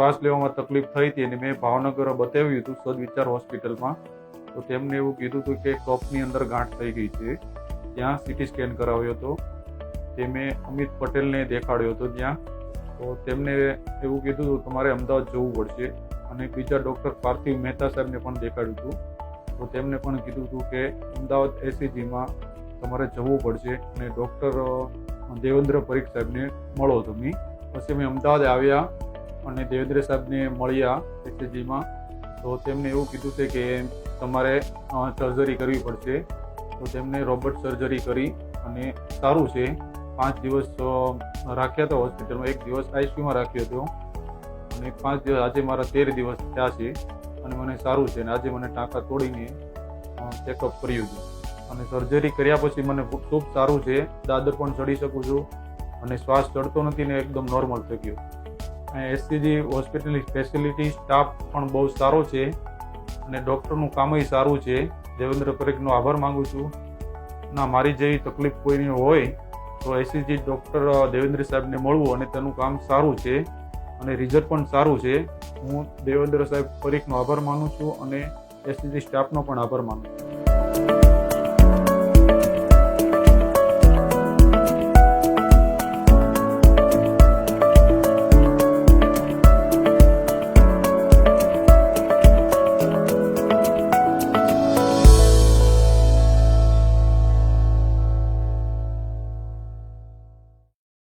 શ્વાસ લેવામાં તકલીફ થઈ હતી અને મેં ભાવનગર બતાવ્યું હતું સદવિચાર હોસ્પિટલમાં. તો તેમને એવું કીધું હતું કે કફની અંદર ગાંઠ થઈ ગઈ છે. ત્યાં સીટી સ્કેન કરાવ્યો હતો. તે મેં અમિત પટેલને દેખાડ્યો હતો ત્યાં. તો તેમને એવું કીધું હતું તમારે અમદાવાદ જવું પડશે. અને બીજા ડૉક્ટર પાર્થિવ મહેતા સાહેબને પણ દેખાડ્યું હતું. તો તેમને પણ કીધું હતું કે અમદાવાદ એસીજીમાં તમારે જવું પડશે અને ડૉક્ટર દેવેન્દ્ર પરીખ સાહેબને મળો તમે. પછી અમે અમદાવાદ આવ્યા અને દેવેન્દ્ર સાહેબને મળ્યા એસીજીમાં. તો તેમને એવું કીધું છે કે તમારે સર્જરી કરવી પડશે. તો તેમને રોબોટ સર્જરી કરી અને સારું છે. 5 દિવસ રાખ્યા હતા હોસ્પિટલમાં, 1 દિવસ આઈસીયુમાં રાખ્યો હતો અને 5 દિવસ, આજે મારા 13 દિવસ થયા છે અને મને સારું છે. અને આજે મને ટાંકા તોડીને ચેકઅપ કર્યું હતું અને સર્જરી કર્યા પછી મને ખૂબ સારું છે. દાદર પણ ચડી શકું છું અને શ્વાસ ચડતો નથી ને એકદમ નોર્મલ થઈ ગયો. એસસીજી હોસ્પિટલની ફેસિલિટી સ્ટાફ પણ બહુ સારો છે અને ડૉક્ટરનું કામય સારું છે. દેવેન્દ્ર પરીખનો આભાર માગું છું. ના, મારી જેવી તકલીફ કોઈની હોય તો એસસીજી ડૉક્ટર દેવેન્દ્ર સાહેબને મળવું અને તેનું કામ સારું છે અને રિઝલ્ટ પણ સારું છે. હું દેવેન્દ્ર સાહેબ પરીખનો આભાર માનું છું અને એસસીજી સ્ટાફનો પણ આભાર માનું છું.